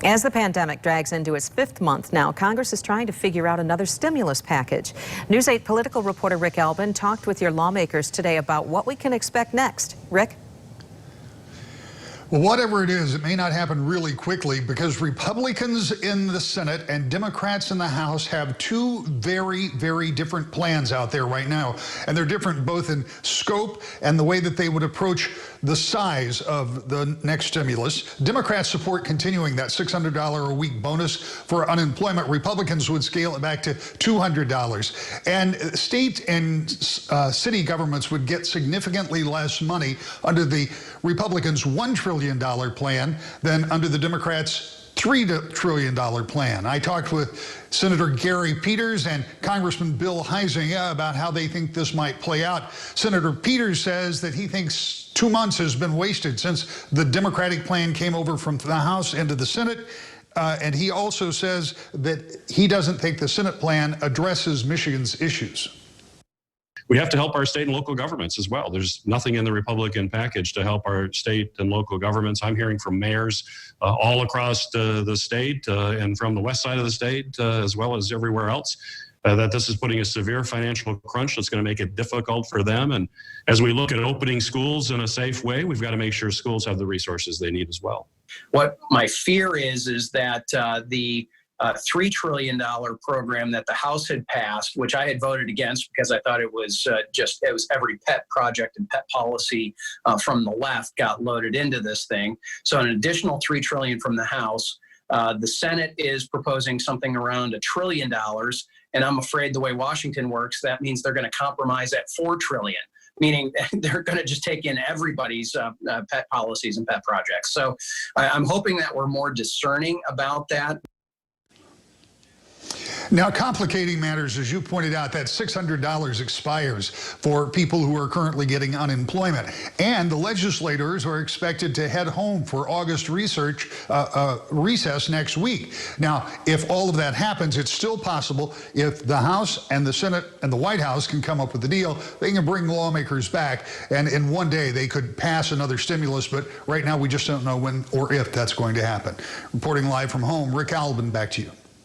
As the pandemic drags into its 5th month now, Congress is trying to figure out another stimulus package. News 8 political reporter Rick Albin talked with your lawmakers today about what we can expect next. Rick? Well, whatever it is, it may not happen really quickly because Republicans in the Senate and Democrats in the House have two very, very different plans out there right now. And they're different both in scope and the way that they would approach the size of the next stimulus. Democrats support continuing that $600 a week bonus for unemployment. Republicans would scale it back to $200. And state and city governments would get significantly less money under the Republicans' $1 trillion plan than under the Democrats' $3 trillion plan. I talked with Senator Gary Peters and Congressman Bill Huizenga about how they think this might play out. Senator Peters says that he thinks 2 months has been wasted since the Democratic plan came over from the House into the Senate. And he also says that he doesn't think the Senate plan addresses Michigan's issues. We have to help our state and local governments as well. There's nothing in the Republican package to help our state and local governments. I'm hearing from mayors all across the state and from the west side of the state, as well as everywhere else, that this is putting a severe financial crunch that's going to make it difficult for them. And as we look at opening schools in a safe way, we've got to make sure schools have the resources they need as well. What my fear is that the $3 trillion program that the House had passed, which I had voted against because I thought it was it was every pet project and pet policy from the left got loaded into this thing. So an additional $3 trillion from the House. The Senate is proposing something around $1 trillion. And I'm afraid the way Washington works, that means they're going to compromise at $4 trillion. Meaning they're going to just take in everybody's pet policies and pet projects. So I'm hoping that we're more discerning about that. Now, complicating matters, as you pointed out, that $600 expires for people who are currently getting unemployment. And the legislators are expected to head home for August recess next week. Now, if all of that happens, it's still possible if the House and the Senate and the White House can come up with a deal, they can bring lawmakers back. And in one day, they could pass another stimulus. But right now, we just don't know when or if that's going to happen. Reporting live from home, Rick Albin, back to you.